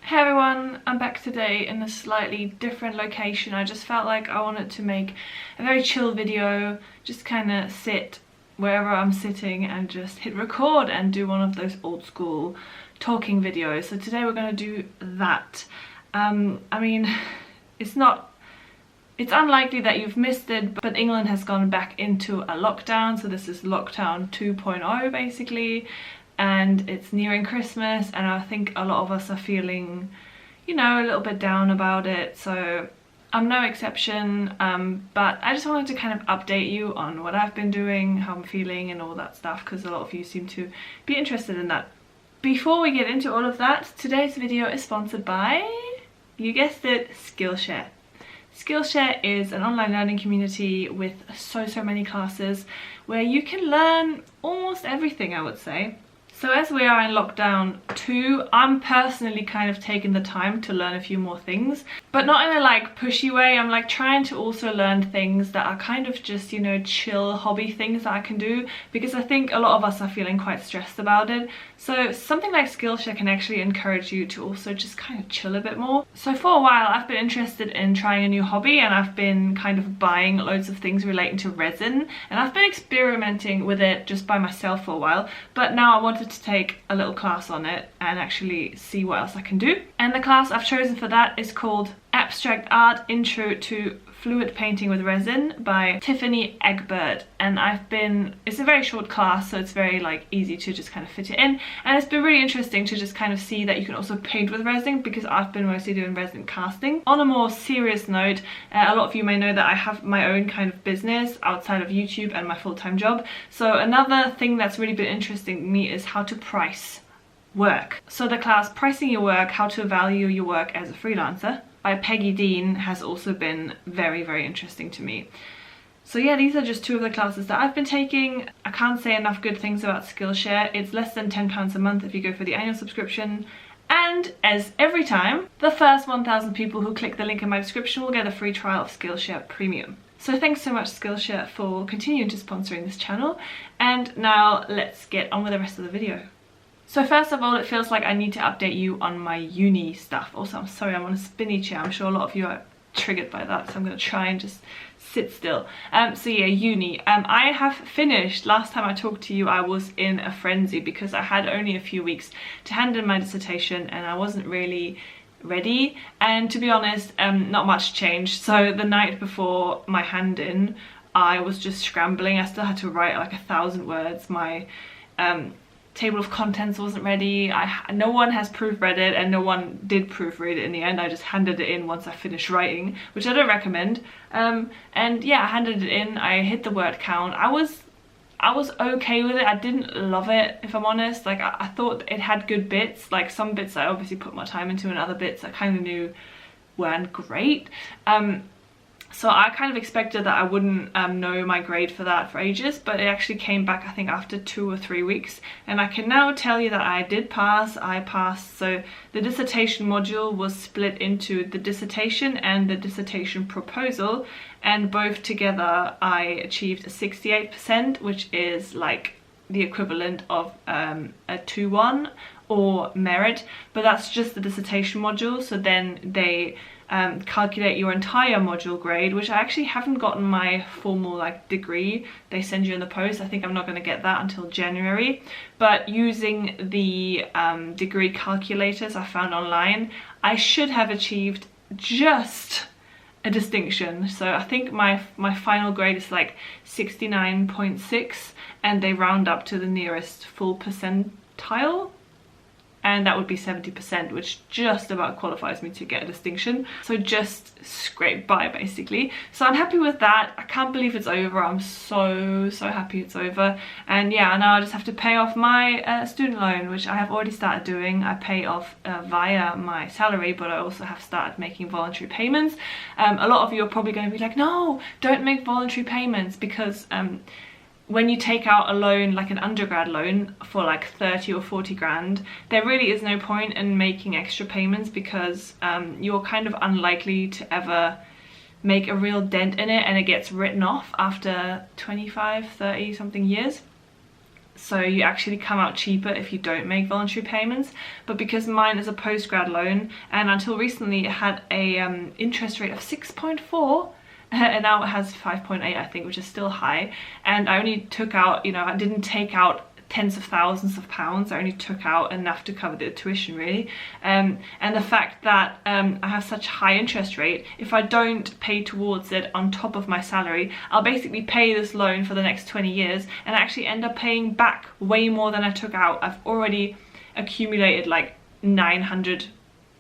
Hey everyone, I'm back today in a slightly different location. I just felt like I wanted to make a very chill video, just kind of sit wherever I'm sitting and just hit record and do one of those old school talking videos. So today we're going to do that. I mean, it's unlikely that you've missed it, but England has gone back into a lockdown, so this is lockdown 2.0 basically. And it's nearing Christmas, and I think a lot of us are feeling, you know, a little bit down about it, so I'm no exception. But I just wanted to kind of update you on what I've been doing, how I'm feeling and all that stuff, because a lot of you seem to be interested in that. Before we get into all of that, today's video is sponsored by, you guessed it, Skillshare. Skillshare is an online learning community with so many classes where you can learn almost everything, I would say. So as we are in lockdown 2, I'm personally kind of taking the time to learn a few more things, but not in a like pushy way. I'm like trying to also learn things that are kind of just, you know, chill hobby things that I can do, because I think a lot of us are feeling quite stressed about it. So something like Skillshare can actually encourage you to also just kind of chill a bit more. So for a while I've been interested in trying a new hobby, and I've been kind of buying loads of things relating to resin, and I've been experimenting with it just by myself for a while, but now I wanted to take a little class on it and actually see what else I can do. And the class I've chosen for that is called Abstract Art Intro to Fluid Painting with Resin by Tiffany Egbert. And it's a very short class, so it's very like easy to just kind of fit it in, and it's been really interesting to just kind of see that you can also paint with resin, because I've been mostly doing resin casting. On a more serious note, a lot of you may know that I have my own kind of business outside of YouTube and my full-time job. So another thing that's really been interesting to me is how to price work. So the class Pricing Your Work, How to Value Your Work as a Freelancer by Peggy Dean has also been very interesting to me. So yeah, these are just two of the classes that I've been taking. I can't say enough good things about Skillshare. It's less than £10 a month if you go for the annual subscription. And as every time, the first 1,000 people who click the link in my description will get a free trial of Skillshare Premium. So thanks so much Skillshare for continuing to sponsoring this channel. And now let's get on with the rest of the video. So first of all, it feels like I need to update you on my uni stuff. Also, I'm sorry, I'm on a spinny chair. I'm sure a lot of you are triggered by that, so I'm going to try and just sit still. So yeah, uni. I have finished. Last time I talked to you, I was in a frenzy because I had only a few weeks to hand in my dissertation and I wasn't really ready. And to be honest, not much changed. So the night before my hand in, I was just scrambling. I still had to write like 1,000 words. My table of contents wasn't ready. No one has proofread it, and no one did proofread it in the end. I just handed it in once I finished writing, which I don't recommend. And yeah, I handed it in. I hit the word count. I was okay with it. I didn't love it, if I'm honest. Like I thought it had good bits. Like some bits I obviously put my time into, and other bits I kind of knew weren't great. So I kind of expected that I wouldn't know my grade for that for ages, but it actually came back I think after 2 or 3 weeks, and I can now tell you that I did pass. I passed. So the dissertation module was split into the dissertation and the dissertation proposal, and both together I achieved a 68%, which is like the equivalent of a 2-1 or merit, but that's just the dissertation module. So then they calculate your entire module grade, which I actually haven't gotten my formal like degree they send you in the post. I think I'm not going to get that until January, but using the degree calculators I found online, I should have achieved just a distinction. So I think my final grade is like 69.6, and they round up to the nearest full percentile, and that would be 70%, which just about qualifies me to get a distinction. So just scrape by basically. So I'm happy with that. I can't believe it's over. I'm so happy it's over. And yeah, now I just have to pay off my student loan, which I have already started doing. I pay off via my salary, but I also have started making voluntary payments. A lot of you are probably going to be like, no, don't make voluntary payments, because when you take out a loan, like an undergrad loan for like 30 or 40 grand, there really is no point in making extra payments, because you're kind of unlikely to ever make a real dent in it, and it gets written off after 25, 30 something years. so you actually come out cheaper if you don't make voluntary payments. But because mine is a postgrad loan, and until recently it had a interest rate of 6.4, and now it has 5.8, I think, which is still high. And I only took out, you know, I didn't take out tens of thousands of pounds. I only took out enough to cover the tuition, really. And the fact that I have such high interest rate, if I don't pay towards it on top of my salary, I'll basically pay this loan for the next 20 years and actually end up paying back way more than I took out. I've already accumulated like 900,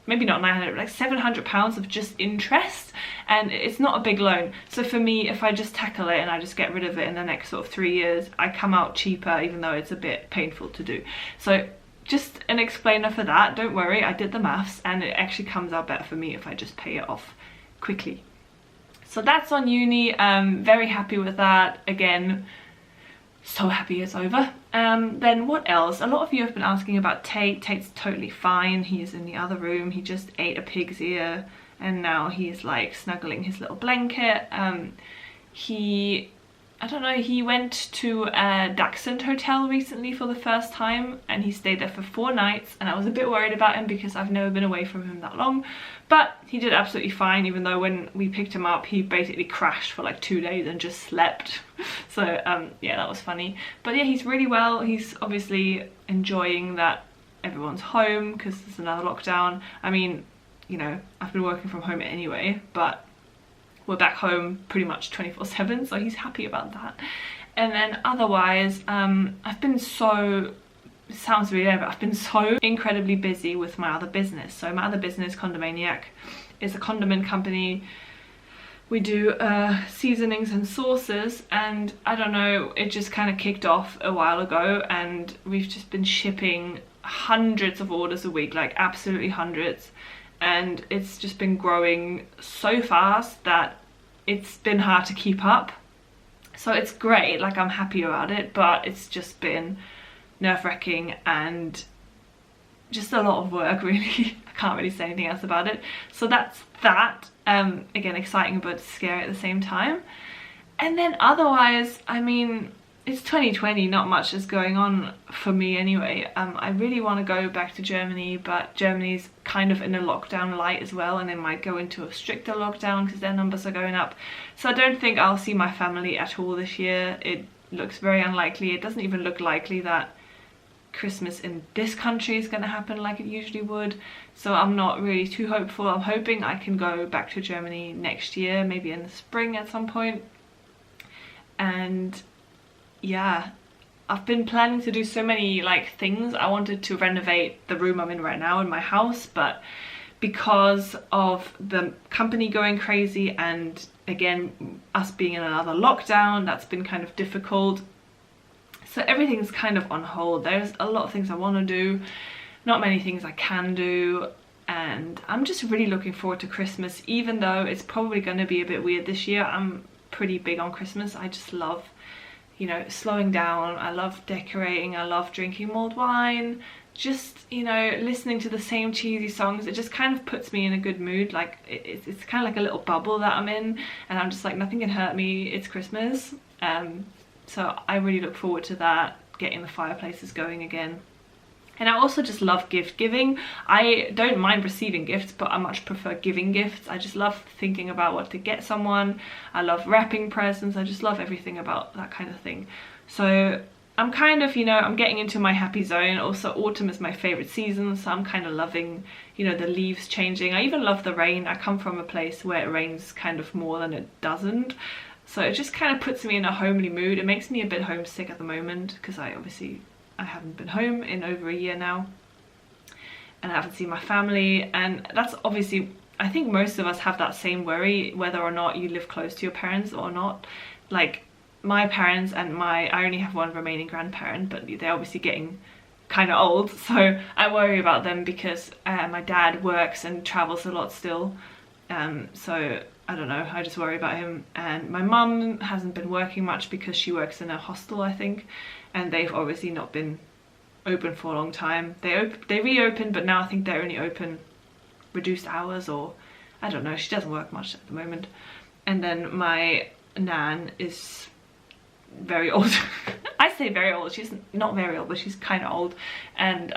maybe not 900, like 700 pounds of just interest, and it's not a big loan. So for me, if I just tackle it and I just get rid of it in the next sort of 3 years, I come out cheaper, even though it's a bit painful to do. So just an explainer for that. Don't worry, I did the maths, and it actually comes out better for me if I just pay it off quickly. So that's on uni. Very happy with that. Again, so happy it's over. Then what else? A lot of you have been asking about Tate. Tate's totally fine. He's in the other room. He just ate a pig's ear and now he's like snuggling his little blanket. I don't know, he went to a Dachshund hotel recently for the first time, and he stayed there for 4 nights, and I was a bit worried about him because I've never been away from him that long, but he did absolutely fine, even though when we picked him up he basically crashed for like 2 days and just slept. So yeah, that was funny. But yeah, he's really well. He's obviously enjoying that everyone's home because there's another lockdown. I mean, you know, I've been working from home anyway, but we're back home pretty much 24/7, so he's happy about that. And then otherwise, I've been so, it sounds really weird, but I've been so incredibly busy with my other business. So my other business, Condomaniac, is a condiment company. We do seasonings and sauces, and I don't know, it just kind of kicked off a while ago, and we've just been shipping hundreds of orders a week, like absolutely hundreds. And it's just been growing so fast that it's been hard to keep up. So it's great, like I'm happy about it, but it's just been nerve-wracking and just a lot of work, really. I can't really say anything else about it. So that's that. Again, exciting but scary at the same time. And then otherwise, I mean, it's 2020, not much is going on for me anyway. I really want to go back to Germany, but Germany's kind of in a lockdown light as well, and they might go into a stricter lockdown because their numbers are going up. So I don't think I'll see my family at all this year. It looks very unlikely. It doesn't even look likely that Christmas in this country is going to happen like it usually would. So I'm not really too hopeful. I'm hoping I can go back to Germany next year, maybe in the spring at some point. And yeah, I've been planning to do so many like things. I wanted to renovate the room I'm in right now in my house, but because of the company going crazy and again us being in another lockdown, that's been kind of difficult. So everything's kind of on hold. There's a lot of things I want to do, not many things I can do, and I'm just really looking forward to Christmas, even though it's probably going to be a bit weird this year. I'm pretty big on Christmas. I just love, you know, slowing down. I love decorating. I love drinking mulled wine. Just, you know, listening to the same cheesy songs. It just kind of puts me in a good mood. Like it's kind of like a little bubble that I'm in, and I'm just like, nothing can hurt me. It's Christmas. So I really look forward to that, getting the fireplaces going again. And I also just love gift giving. I don't mind receiving gifts, but I much prefer giving gifts. I just love thinking about what to get someone. I love wrapping presents. I just love everything about that kind of thing. So I'm kind of, you know, I'm getting into my happy zone. Also, autumn is my favorite season, so I'm kind of loving, you know, the leaves changing. I even love the rain. I come from a place where it rains kind of more than it doesn't. So it just kind of puts me in a homely mood. It makes me a bit homesick at the moment because I haven't been home in over a year now, and I haven't seen my family, and that's obviously, I think most of us have that same worry, whether or not you live close to your parents or not. Like my parents and I only have one remaining grandparent, but they're obviously getting kind of old, so I worry about them because my dad works and travels a lot still, so I don't know, I just worry about him. And my mum hasn't been working much because she works in a hostel, I think, and they've obviously not been open for a long time. They reopened, but now I think they're only open reduced hours, or I don't know, she doesn't work much at the moment. And then my nan is very old I say very old, she's not very old, but she's kind of old, and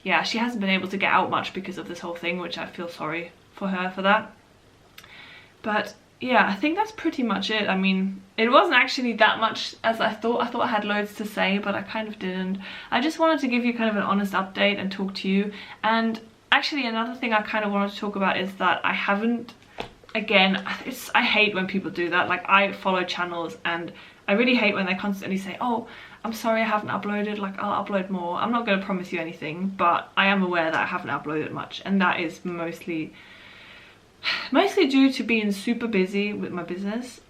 yeah, she hasn't been able to get out much because of this whole thing, which I feel sorry for her for that. But yeah, I think that's pretty much it. I mean, it wasn't actually that much as I thought. I thought I had loads to say, but I kind of didn't. I just wanted to give you kind of an honest update and talk to you. And actually another thing I kind of wanted to talk about is that I haven't, again, I hate when people do that. Like, I follow channels and I really hate when they constantly say, oh, I'm sorry I haven't uploaded, like I'll upload more. I'm not going to promise you anything, but I am aware that I haven't uploaded much, and that is mostly due to being super busy with my business.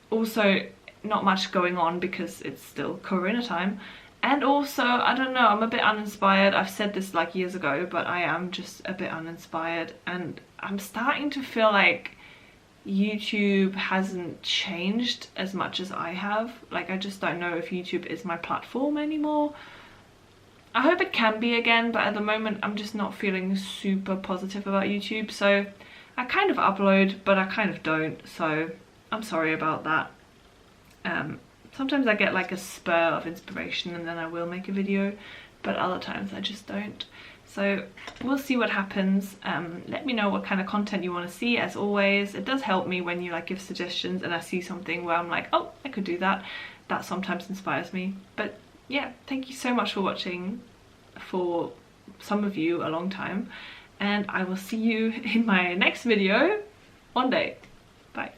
Also not much going on because it's still Corona time, and also I don't know, I'm a bit uninspired. I've said this like years ago, but I am just a bit uninspired, and I'm starting to feel like YouTube hasn't changed as much as I have. Like, I just don't know if YouTube is my platform anymore. I hope it can be again, but at the moment I'm just not feeling super positive about YouTube. So I kind of upload, but I kind of don't, so I'm sorry about that. Sometimes I get like a spur of inspiration and then I will make a video, but other times I just don't. So we'll see what happens. Let me know what kind of content you want to see. As always, it does help me when you like give suggestions and I see something where I'm like, oh, I could do that. That sometimes inspires me. But yeah, thank you so much for watching, for some of you a long time, and I will see you in my next video one day. Bye.